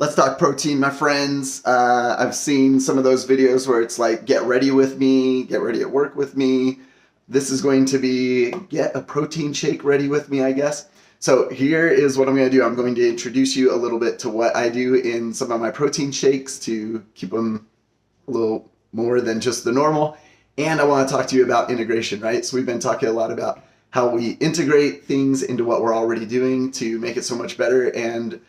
Let's talk protein, my friends. I've seen some of those videos where it's like, get ready with me, get ready at work with me. This is going to be get a protein shake ready with me, I guess. So here is what I'm going to do. I'm going to introduce you a little bit to what I do in some of my protein shakes to keep them a little more than just the normal. And I want to talk to you about integration, right? So we've been talking a lot about how we integrate things into what we're already doing to make it so much better. And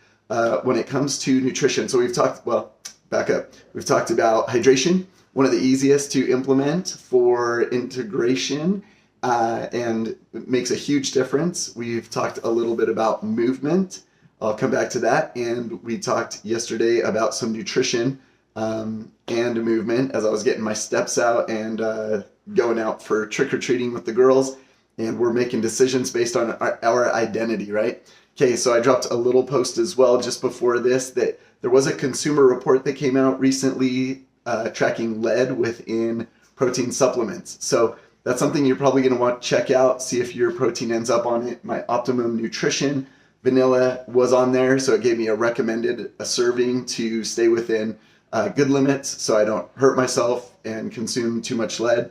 when it comes to nutrition, so we've talked, well, back up. We've talked about hydration, one of the easiest to implement for integration, and it makes a huge difference. We've talked a little bit about movement. I'll come back to that. And we talked yesterday about some nutrition and movement as I was getting my steps out and going out for trick-or-treating with the girls. And we're making decisions based on our identity, right? Okay, so I dropped a little post as well just before this that there was a consumer report that came out recently tracking lead within protein supplements. So that's something you're probably going to want to check out, see if your protein ends up on it. My Optimum Nutrition vanilla was on there, so it gave me a serving to stay within good limits so I don't hurt myself and consume too much lead.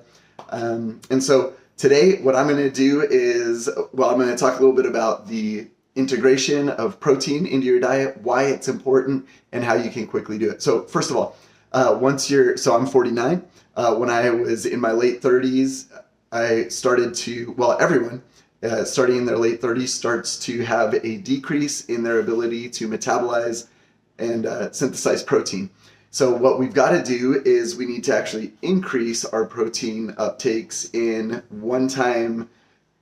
And so today what I'm going to do is, well, I'm going to talk a little bit about the integration of protein into your diet, why it's important, and how you can quickly do it. So first of all, so I'm 49. When I was in my late 30s, I started to, well, everyone starting in their late 30s starts to have a decrease in their ability to metabolize and synthesize protein. So what we've got to do is we need to actually increase our protein uptakes in one-time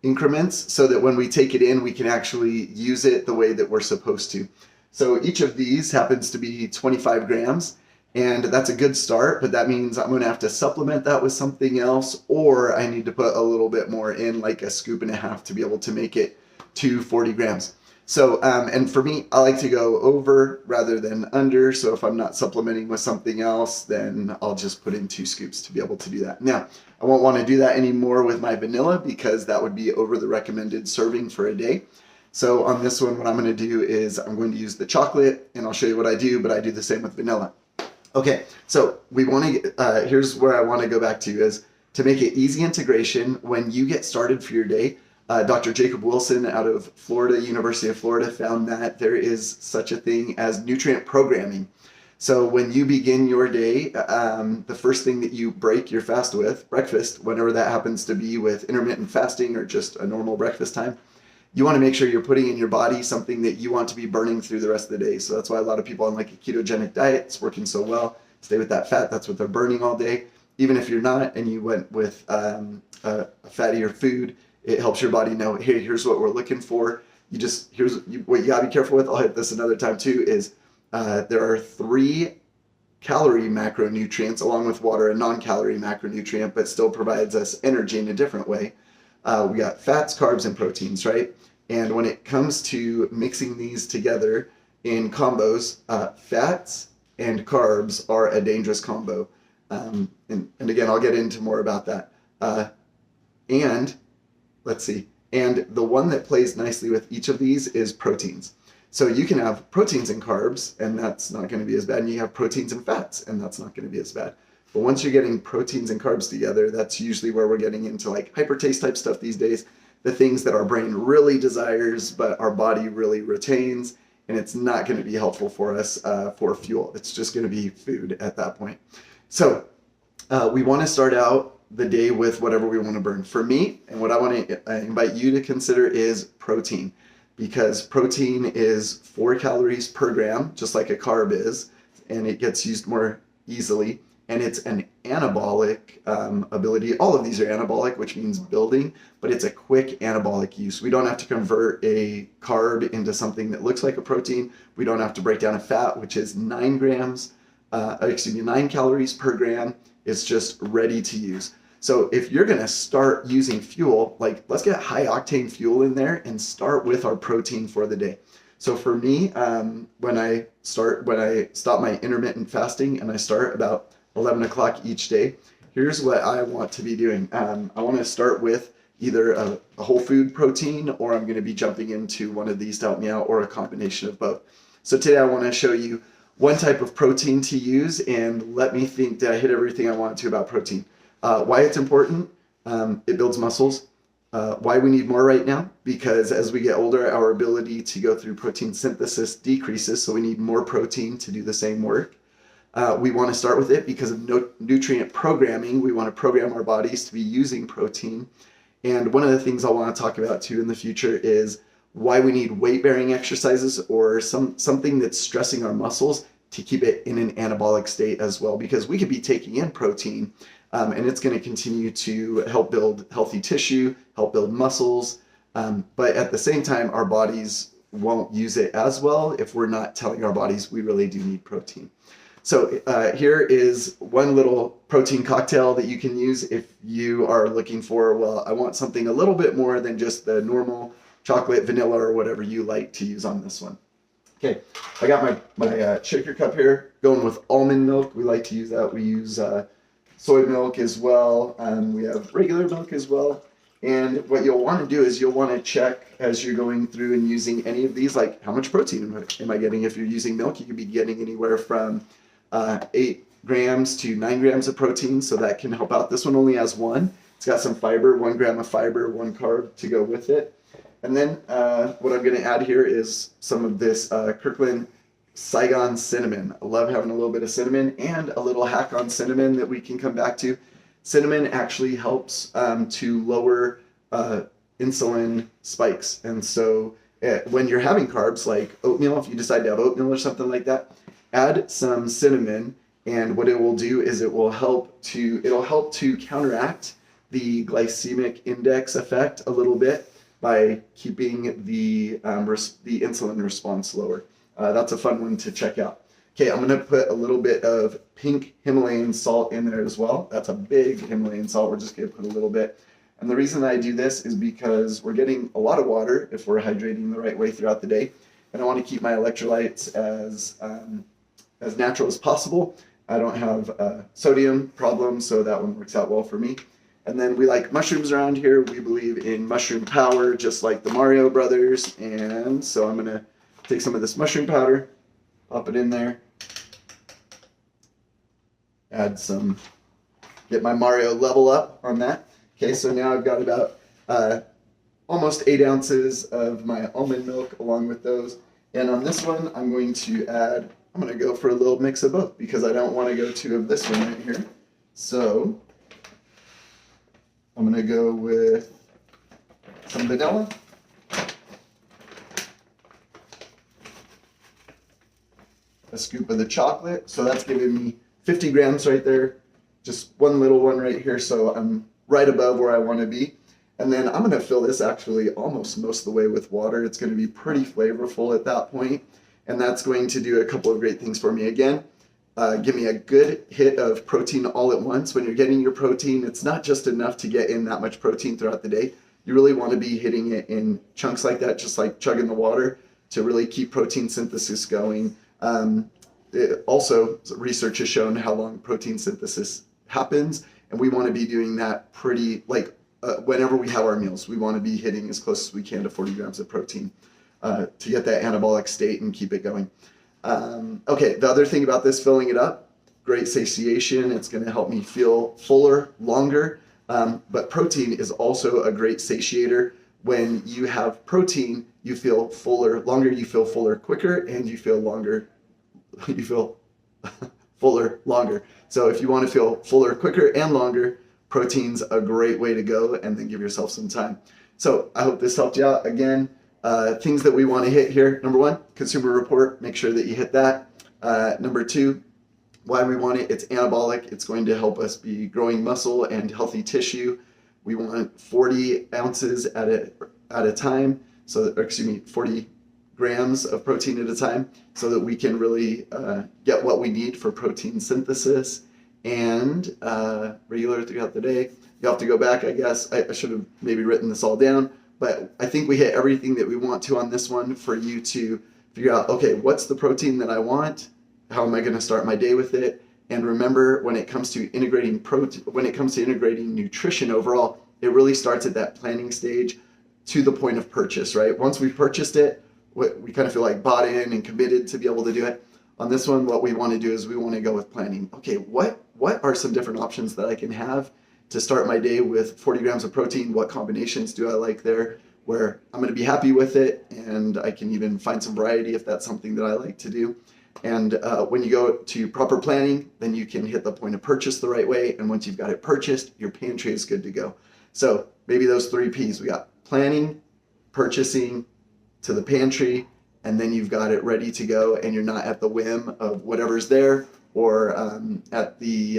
increments so that when we take it in, we can actually use it the way that we're supposed to. So each of these happens to be 25 grams, and that's a good start, but that means I'm going to have to supplement that with something else, or I need to put a little bit more in, like a scoop and a half, to be able to make it to 40 grams. So, and for me, I like to go over rather than under. So if I'm not supplementing with something else, then I'll just put in 2 scoops to be able to do that. Now, I won't want to do that anymore with my vanilla because that would be over the recommended serving for a day. So on this one, what I'm going to do is I'm going to use the chocolate, and I'll show you what I do, but I do the same with vanilla. Okay, so we want to, here's where I want to go back to is to make it easy integration when you get started for your day. Dr. Jacob Wilson out of Florida, University of Florida, found that there is such a thing as nutrient programming. So when you begin your day, the first thing that you break your fast with, breakfast, whenever that happens to be with intermittent fasting or just a normal breakfast time, you want to make sure you're putting in your body something that you want to be burning through the rest of the day. So that's why a lot of people on like a ketogenic diet, it's working so well. Stay with that fat, that's what they're burning all day. Even if you're not and you went with a fattier food, it helps your body know, hey, here's what we're looking for. What you gotta be careful with, I'll hit this another time too, is there are 3 calorie macronutrients along with water, a non-calorie macronutrient, but still provides us energy in a different way. We got fats, carbs, and proteins, right? And when it comes to mixing these together in combos, fats and carbs are a dangerous combo. And again, I'll get into more about that. And let's see. And the one that plays nicely with each of these is proteins. So you can have proteins and carbs, and that's not going to be as bad. And you have proteins and fats, and that's not going to be as bad. But once you're getting proteins and carbs together, that's usually where we're getting into like hypertaste type stuff these days. The things that our brain really desires, but our body really retains. And it's not going to be helpful for us for fuel. It's just going to be food at that point. So we want to start out the day with whatever we want to burn. For me, and what I want to invite you to consider is protein, because protein is 4 calories per gram, just like a carb is, and it gets used more easily, and it's an anabolic ability. All of these are anabolic, which means building, but it's a quick anabolic use. We don't have to convert a carb into something that looks like a protein. We don't have to break down a fat, which is 9 calories per gram. It's just ready to use. So if you're going to start using fuel, like let's get high octane fuel in there and start with our protein for the day. So for me, when I stop my intermittent fasting and I start about 11 o'clock each day, here's what I want to be doing. I want to start with either a whole food protein, or I'm going to be jumping into one of these to help me out, or a combination of both. So today I want to show you one type of protein to use, and let me think, did I hit everything I want to about protein? Why it's important, it builds muscles. Why we need more right now, because as we get older, our ability to go through protein synthesis decreases, so we need more protein to do the same work. We want to start with it because of nutrient programming. We want to program our bodies to be using protein. And one of the things I want to talk about too in the future is why we need weight-bearing exercises or something that's stressing our muscles to keep it in an anabolic state as well, because we could be taking in protein and it's going to continue to help build healthy tissue, help build muscles, but at the same time, our bodies won't use it as well if we're not telling our bodies we really do need protein. So here is one little protein cocktail that you can use if you are looking for, well, I want something a little bit more than just the normal chocolate, vanilla, or whatever you like to use on this one. Okay, I got my shaker cup here, going with almond milk. We like to use that. We use soy milk as well. We have regular milk as well. And what you'll want to do is you'll want to check as you're going through and using any of these, like how much protein am I getting? If you're using milk, you could be getting anywhere from 8 grams to 9 grams of protein, so that can help out. This one only has 1. It's got some fiber, 1 gram of fiber, 1 carb to go with it. And then what I'm going to add here is some of this Kirkland Saigon cinnamon. I love having a little bit of cinnamon, and a little hack on cinnamon that we can come back to. Cinnamon actually helps to lower insulin spikes. And so when you're having carbs like oatmeal, if you decide to have oatmeal or something like that, add some cinnamon, and what it will do is it'll help to counteract the glycemic index effect a little bit by keeping the insulin response lower. That's a fun one to check out. Okay, I'm going to put a little bit of pink Himalayan salt in there as well. That's a big Himalayan salt. We're just going to put a little bit. And the reason I do this is because we're getting a lot of water if we're hydrating the right way throughout the day. And I want to keep my electrolytes as natural as possible. I don't have a sodium problem, so that one works out well for me. And then we like mushrooms around here. We believe in mushroom power, just like the Mario Brothers. And so I'm going to take some of this mushroom powder, pop it in there, add some, get my Mario level up on that. Okay, so now I've got about almost 8 ounces of my almond milk along with those. And on this one, I'm going to go for a little mix of both because I don't want to go too of this one right here. So I'm going to go with some vanilla. A scoop of the chocolate. So that's giving me 50 grams right there. Just one little one right here. So I'm right above where I want to be. And then I'm going to fill this actually almost most of the way with water. It's going to be pretty flavorful at that point. And that's going to do a couple of great things for me. Again, give me a good hit of protein all at once. When you're getting your protein, it's not just enough to get in that much protein throughout the day. You really want to be hitting it in chunks like that, just like chugging the water, to really keep protein synthesis going. Also, research has shown how long protein synthesis happens, and we want to be doing that pretty, whenever we have our meals, we want to be hitting as close as we can to 40 grams of protein to get that anabolic state and keep it going. Okay, the other thing about this, filling it up, great satiation. It's going to help me feel fuller longer, but protein is also a great satiator. When you have protein, you feel fuller longer, you feel fuller quicker, and you feel fuller longer. So if you want to feel fuller quicker and longer, protein's a great way to go, and then give yourself some time. So I hope this helped you out. Again, things that we want to hit here. Number 1, consumer report. Make sure that you hit that. Number 2, why we want it. It's anabolic. It's going to help us be growing muscle and healthy tissue. We want 40 ounces at a time. 40 grams of protein at a time, so that we can really get what we need for protein synthesis and regular throughout the day. You have to go back, I guess. I should have maybe written this all down, but I think we hit everything that we want to on this one for you to figure out, okay, what's the protein that I want? How am I going to start my day with it? And remember, when it comes to integrating nutrition overall, it really starts at that planning stage to the point of purchase, right? Once we've purchased it, we kind of feel like bought in and committed to be able to do it. on this one, what we want to do is we want to go with planning. Okay, what are some different options that I can have to start my day with 40 grams of protein? What combinations do I like there where I'm going to be happy with it, and I can even find some variety if that's something that I like to do. And when you go to proper planning, then you can hit the point of purchase the right way. And once you've got it purchased, your pantry is good to go. So maybe those 3 P's. We got planning, purchasing, to the pantry, and then you've got it ready to go, and you're not at the whim of whatever's there, or at the,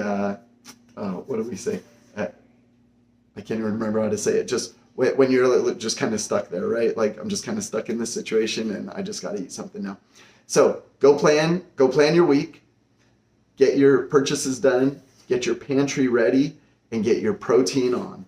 what do we say? I can't even remember how to say it. Just when you're just kind of stuck there, right? Like, I'm just kind of stuck in this situation and I just got to eat something now. So go plan your week, get your purchases done, get your pantry ready, and get your protein on.